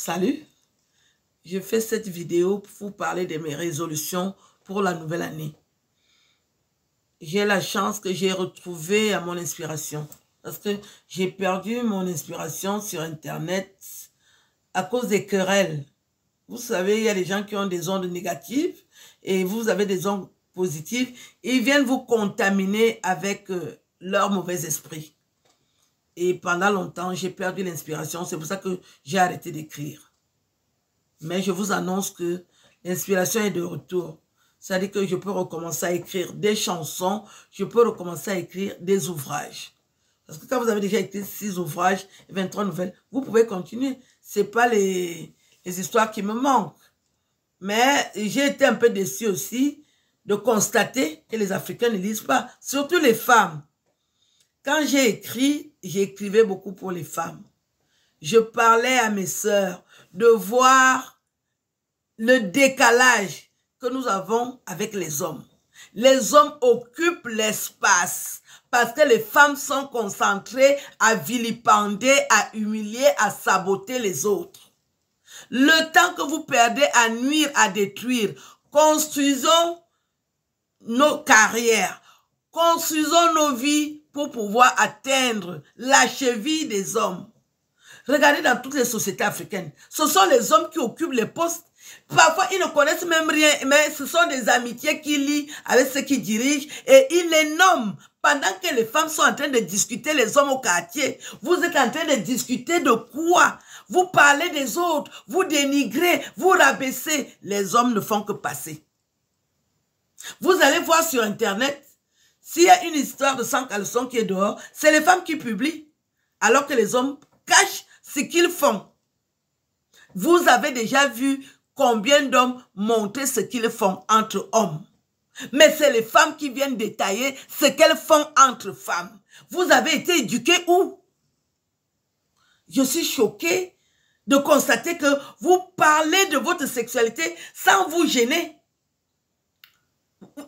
Salut, je fais cette vidéo pour vous parler de mes résolutions pour la nouvelle année. J'ai la chance que j'ai retrouvé à mon inspiration. Parce que j'ai perdu mon inspiration sur Internet à cause des querelles. Vous savez, il y a des gens qui ont des ondes négatives et vous avez des ondes positives. Ils viennent vous contaminer avec leur mauvais esprit. Et pendant longtemps, j'ai perdu l'inspiration. C'est pour ça que j'ai arrêté d'écrire. Mais je vous annonce que l'inspiration est de retour. C'est-à-dire que je peux recommencer à écrire des chansons, je peux recommencer à écrire des ouvrages. Parce que quand vous avez déjà écrit 6 ouvrages et 23 nouvelles, vous pouvez continuer. Ce n'est pas les histoires qui me manquent. Mais j'ai été un peu déçue aussi de constater que les Africains ne lisent pas, surtout les femmes. Quand j'ai écrit, j'écrivais beaucoup pour les femmes. Je parlais à mes sœurs de voir le décalage que nous avons avec les hommes. Les hommes occupent l'espace parce que les femmes sont concentrées à vilipender, à humilier, à saboter les autres. Le temps que vous perdez à nuire, à détruire, construisons nos carrières, construisons nos vies pour pouvoir atteindre la cheville des hommes. Regardez dans toutes les sociétés africaines, ce sont les hommes qui occupent les postes. Parfois, ils ne connaissent même rien, mais ce sont des amitiés qu'ils lient avec ceux qui dirigent et ils les nomment. Pendant que les femmes sont en train de discuter, les hommes au quartier, vous êtes en train de discuter de quoi? Vous parlez des autres, vous dénigrez, vous rabaissez. Les hommes ne font que passer. Vous allez voir sur Internet, s'il y a une histoire de sang caleçon qui est dehors, c'est les femmes qui publient, alors que les hommes cachent ce qu'ils font. Vous avez déjà vu combien d'hommes montrer ce qu'ils font entre hommes. Mais c'est les femmes qui viennent détailler ce qu'elles font entre femmes. Vous avez été éduqués où? Je suis choquée de constater que vous parlez de votre sexualité sans vous gêner.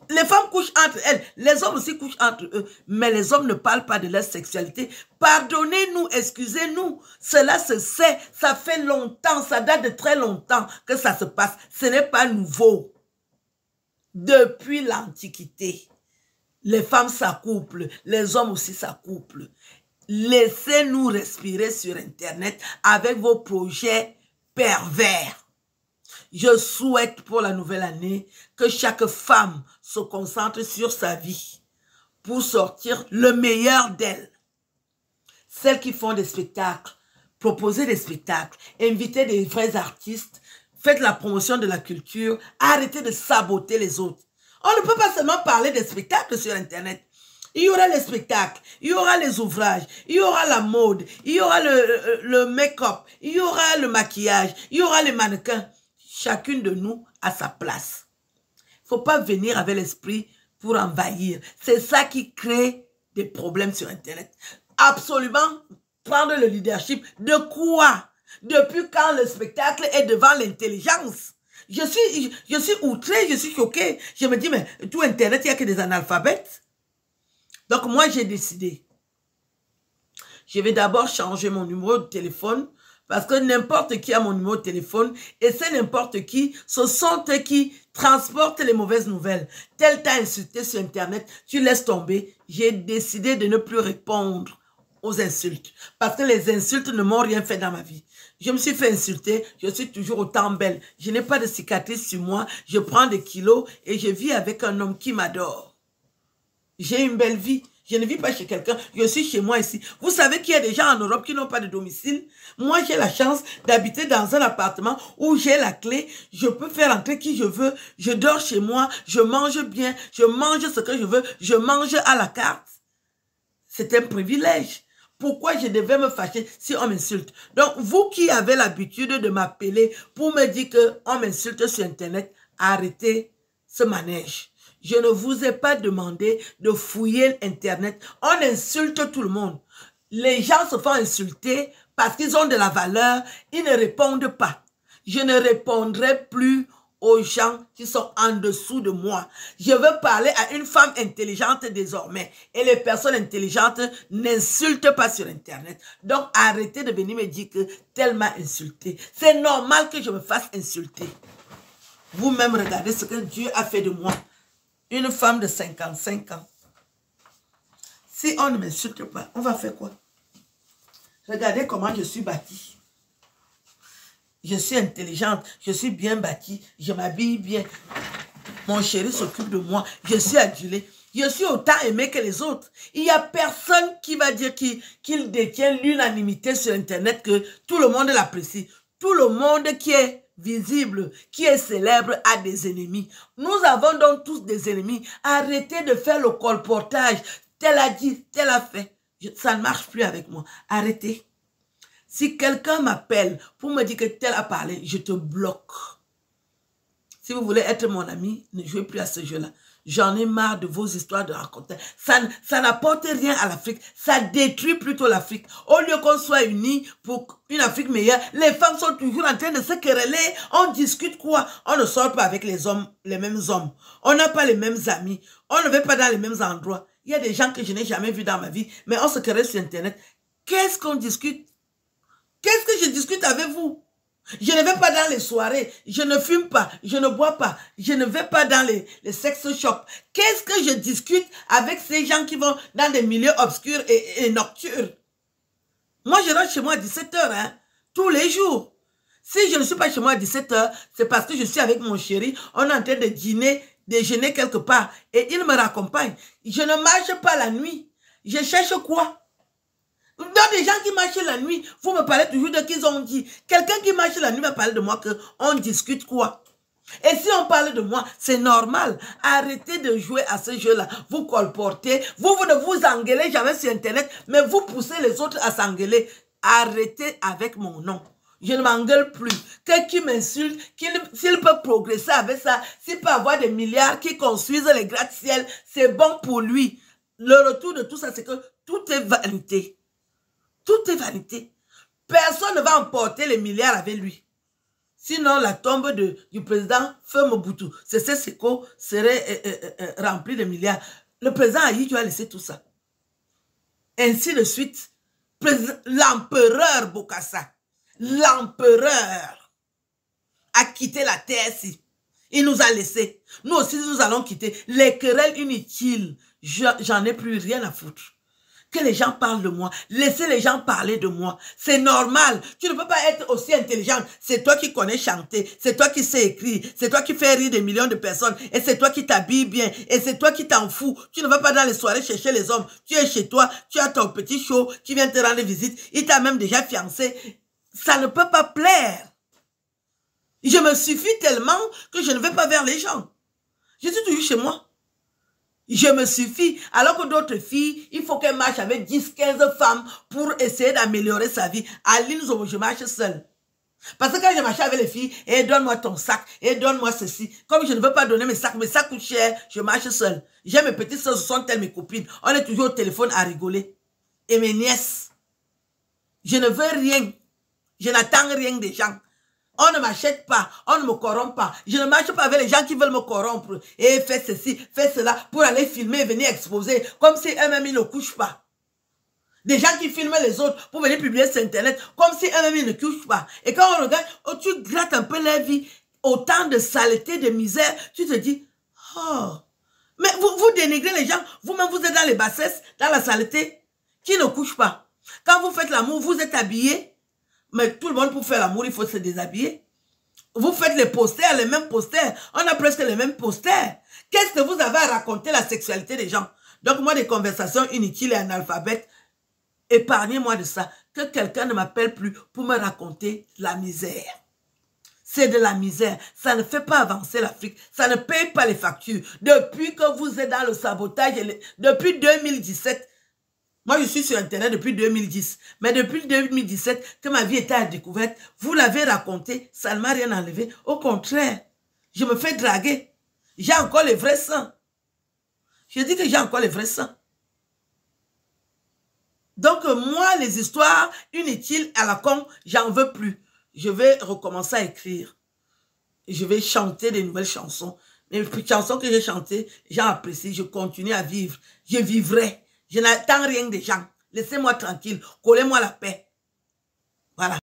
Les femmes couchent entre elles, les hommes aussi couchent entre eux, mais les hommes ne parlent pas de leur sexualité. Pardonnez-nous, excusez-nous, cela se sait, ça fait longtemps, ça date de très longtemps que ça se passe. Ce n'est pas nouveau. Depuis l'Antiquité, les femmes s'accouplent, les hommes aussi s'accouplent. Laissez-nous respirer sur Internet avec vos projets pervers. Je souhaite pour la nouvelle année que chaque femme se concentre sur sa vie pour sortir le meilleur d'elle. Celles qui font des spectacles, proposez des spectacles, invitez des vrais artistes, faites la promotion de la culture, arrêtez de saboter les autres. On ne peut pas seulement parler des spectacles sur Internet. Il y aura les spectacles, il y aura les ouvrages, il y aura la mode, il y aura le make-up, il y aura le maquillage, il y aura les mannequins. Chacune de nous a sa place. Il ne faut pas venir avec l'esprit pour envahir. C'est ça qui crée des problèmes sur Internet. Absolument prendre le leadership. De quoi? Depuis quand le spectacle est devant l'intelligence? Je suis outrée, je suis choquée. Je me dis, mais tout Internet, il n'y a que des analphabètes. Donc moi, j'ai décidé. Je vais d'abord changer mon numéro de téléphone. Parce que n'importe qui a mon numéro de téléphone et c'est n'importe qui, ce sont eux qui transportent les mauvaises nouvelles. Tel t'a insulté sur Internet, tu laisses tomber. J'ai décidé de ne plus répondre aux insultes. Parce que les insultes ne m'ont rien fait dans ma vie. Je me suis fait insulter, je suis toujours autant belle. Je n'ai pas de cicatrices sur moi, je prends des kilos et je vis avec un homme qui m'adore. J'ai une belle vie. Je ne vis pas chez quelqu'un, je suis chez moi ici. Vous savez qu'il y a des gens en Europe qui n'ont pas de domicile. Moi, j'ai la chance d'habiter dans un appartement où j'ai la clé. Je peux faire entrer qui je veux. Je dors chez moi, je mange bien, je mange ce que je veux, je mange à la carte. C'est un privilège. Pourquoi je devais me fâcher si on m'insulte? Donc, vous qui avez l'habitude de m'appeler pour me dire qu'on m'insulte sur Internet, arrêtez ce manège. Je ne vous ai pas demandé de fouiller Internet. On insulte tout le monde. Les gens se font insulter parce qu'ils ont de la valeur. Ils ne répondent pas. Je ne répondrai plus aux gens qui sont en dessous de moi. Je veux parler à une femme intelligente désormais. Et les personnes intelligentes n'insultent pas sur Internet. Donc, arrêtez de venir me dire que tel m'a insulté. C'est normal que je me fasse insulter. Vous-même, regardez ce que Dieu a fait de moi. Une femme de 55 ans. Si on ne m'insulte pas, on va faire quoi? Regardez comment je suis bâtie. Je suis intelligente, je suis bien bâtie, je m'habille bien. Mon chéri s'occupe de moi, je suis adulée. Je suis autant aimée que les autres. Il n'y a personne qui va dire qu'il détient l'unanimité sur Internet, que tout le monde l'apprécie. Tout le monde qui est visible, qui est célèbre a des ennemis. Nous avons donc tous des ennemis. Arrêtez de faire le colportage. Tel a dit, tel a fait. Ça ne marche plus avec moi. Arrêtez. Si quelqu'un m'appelle pour me dire que tel a parlé, je te bloque. Si vous voulez être mon ami, ne jouez plus à ce jeu-là. J'en ai marre de vos histoires de raconter. Ça n'apporte rien à l'Afrique. Ça détruit plutôt l'Afrique. Au lieu qu'on soit unis pour une Afrique meilleure, les femmes sont toujours en train de se quereller. On discute quoi? On ne sort pas avec les hommes, les mêmes hommes. On n'a pas les mêmes amis. On ne va pas dans les mêmes endroits. Il y a des gens que je n'ai jamais vus dans ma vie, mais on se querelle sur Internet. Qu'est-ce qu'on discute? Qu'est-ce que je discute avec vous? Je ne vais pas dans les soirées, je ne fume pas, je ne bois pas, je ne vais pas dans les sex shops. Qu'est-ce que je discute avec ces gens qui vont dans des milieux obscurs et nocturnes? Moi, je rentre chez moi à 17 h, hein, tous les jours. Si je ne suis pas chez moi à 17 h, c'est parce que je suis avec mon chéri, on est en train de déjeuner quelque part et il me raccompagne. Je ne marche pas la nuit. Je cherche quoi? Dans des gens qui marchent la nuit, vous me parlez toujours de qu'ils ont dit. Quelqu'un qui marche la nuit va parler de moi, qu'on discute quoi? Et si on parle de moi, c'est normal. Arrêtez de jouer à ce jeu-là. Vous colportez, vous ne vous engueulez jamais sur Internet, mais vous poussez les autres à s'engueuler. Arrêtez avec mon nom. Je ne m'engueule plus. Quelqu'un qui m'insulte, s'il peut progresser avec ça, s'il peut avoir des milliards qui construisent les gratte-ciel, c'est bon pour lui. Le retour de tout ça, c'est que tout est vanité. Tout est vanité. Personne ne va emporter les milliards avec lui. Sinon, la tombe du président Feu Mobutu, Sese Seko, serait remplie de milliards. Le président Aïe a laissé tout ça. Ainsi de suite. L'empereur Bokassa, l'empereur, a quitté la terre ici. Il nous a laissés. Nous aussi, nous allons quitter. Les querelles inutiles, j'en ai plus rien à foutre. Que les gens parlent de moi. Laissez les gens parler de moi. C'est normal. Tu ne peux pas être aussi intelligente. C'est toi qui connais chanter. C'est toi qui sais écrire. C'est toi qui fais rire des millions de personnes. Et c'est toi qui t'habilles bien. Et c'est toi qui t'en fous. Tu ne vas pas dans les soirées chercher les hommes. Tu es chez toi. Tu as ton petit show qui vient te rendre visite. Il t'a même déjà fiancé. Ça ne peut pas plaire. Je me suffis tellement que je ne vais pas vers les gens. Je suis toujours chez moi. Je me suffis. Alors que d'autres filles, il faut qu'elles marchent avec 10, 15 femmes pour essayer d'améliorer sa vie. Aline, je marche seule. Parce que quand je marche avec les filles, et donne-moi ton sac, et donne-moi ceci. Comme je ne veux pas donner mes sacs coûtent cher, je marche seule. J'ai mes petites soeurs, ce sont elles mes copines. On est toujours au téléphone à rigoler. Et mes nièces. Je ne veux rien. Je n'attends rien des gens. On ne m'achète pas, on ne me corrompt pas. Je ne marche pas avec les gens qui veulent me corrompre. Et fais ceci, fais cela, pour aller filmer et venir exposer, comme si eux-mêmes ils ne couchent pas. Des gens qui filment les autres pour venir publier sur Internet, comme si eux-mêmes ils ne couchent pas. Et quand on regarde, oh, tu grattes un peu leur vie, autant de saleté, de misère, tu te dis, oh, mais vous dénigrez les gens, vous-même vous êtes dans les bassesses, dans la saleté, qui ne couchent pas. Quand vous faites l'amour, vous êtes habillés. Mais tout le monde, pour faire l'amour, il faut se déshabiller. Vous faites les posters, les mêmes posters. On a presque les mêmes posters. Qu'est-ce que vous avez à raconter la sexualité des gens? Donc, moi, des conversations inutiles et analphabètes, épargnez-moi de ça. Que quelqu'un ne m'appelle plus pour me raconter la misère. C'est de la misère. Ça ne fait pas avancer l'Afrique. Ça ne paye pas les factures. Depuis que vous êtes dans le sabotage, depuis 2017, moi, je suis sur Internet depuis 2010. Mais depuis 2017, que ma vie était à découverte, vous l'avez raconté, ça ne m'a rien enlevé. Au contraire, je me fais draguer. J'ai encore les vrais seins. Je dis que j'ai encore les vrais seins. Donc, moi, les histoires inutiles à la con, j'en veux plus. Je vais recommencer à écrire. je vais chanter des nouvelles chansons. Les chansons que j'ai chantées, les gens apprécient, je continue à vivre. Je vivrai. Je n'attends rien des gens. Laissez-moi tranquille. Collez-moi la paix. Voilà.